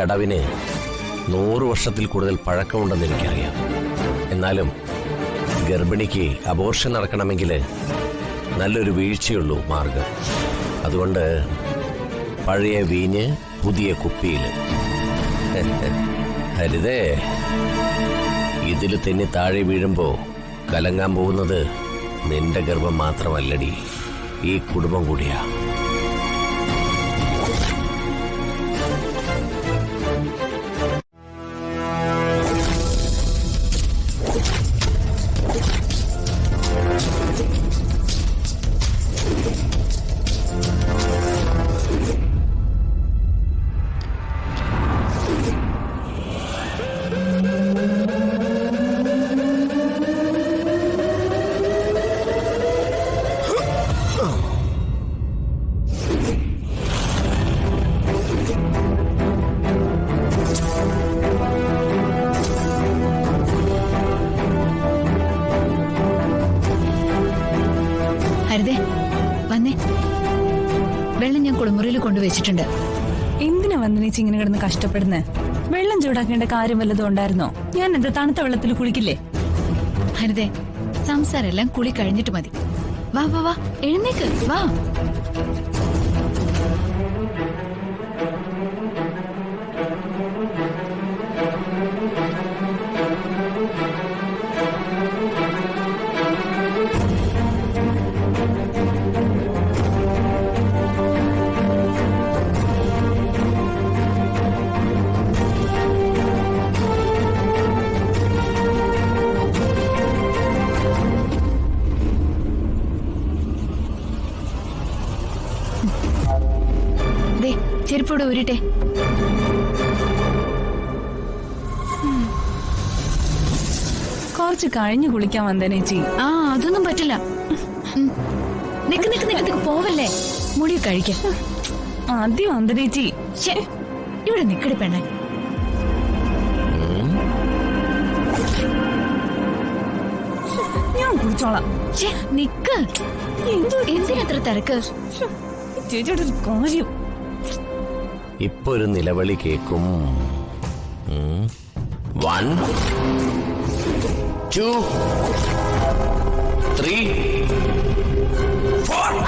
അടവിന് 100 വർഷത്തിൽ കൂടുതൽ പഴക്കമുണ്ടെന്ന് എനിക്കറിയാം. എന്നാലും ഗർഭിണിക്ക് അബോർഷൻ നടക്കണമെങ്കിൽ നല്ലൊരു വീഴ്ചയുള്ളൂ മാർഗം. അതുകൊണ്ട് പഴയ വീഞ്ഞ് പുതിയ കുപ്പിയിൽ. ഹരിതേ, ഇതിൽ തെന്നി താഴെ വീഴുമ്പോ കലങ്ങാൻ പോകുന്നത് നിന്റെ ഗർഭം മാത്രമല്ലടി, ഈ കുടുംബം കൂടിയാ. ഹരിതേ, വന്നേ. വെള്ളം ഞാൻ കുളിമുറിയിൽ കൊണ്ടുവച്ചിട്ടുണ്ട്. എന്തിനാ വന്ദിനേച്ചി ഇങ്ങനെ കിടന്ന് കഷ്ടപ്പെടുന്നേ? വെള്ളം ചൂടാക്കേണ്ട കാര്യം വല്ലതും ഉണ്ടായിരുന്നോ? ഞാൻ എന്താ തണുത്ത വെള്ളത്തിൽ കുളിക്കില്ലേ? ഹരിതേ, സംസാരെല്ലാം കുളി കഴിഞ്ഞിട്ട് മതി. വാ വാ വാ, എഴുന്നേക്ക് വാ. ചെരുപ്പോടെ ഊരിട്ടെ. കുറച്ച് കഴിഞ്ഞു കുളിക്കാൻ വന്ദനേച്ചി. ആ, അതൊന്നും പറ്റില്ല. നിക്ക് നിക്ക് നിക്ക്, പോവല്ലേ, മുടി കഴിക്കാം. ആദ്യം വന്ദനേച്ചി. ഇവിടെ നിക്കടി പെണ്ണെ. ഞാൻ കുളിച്ചോളാം. നിക്ക്, എന്തിനത്ര തിരക്ക്? ചേച്ചിയുടെ ഒരു കാര്യം. ഇപ്പൊ ഒരു നിലവിളി കേക്കും. 1 2 3 4.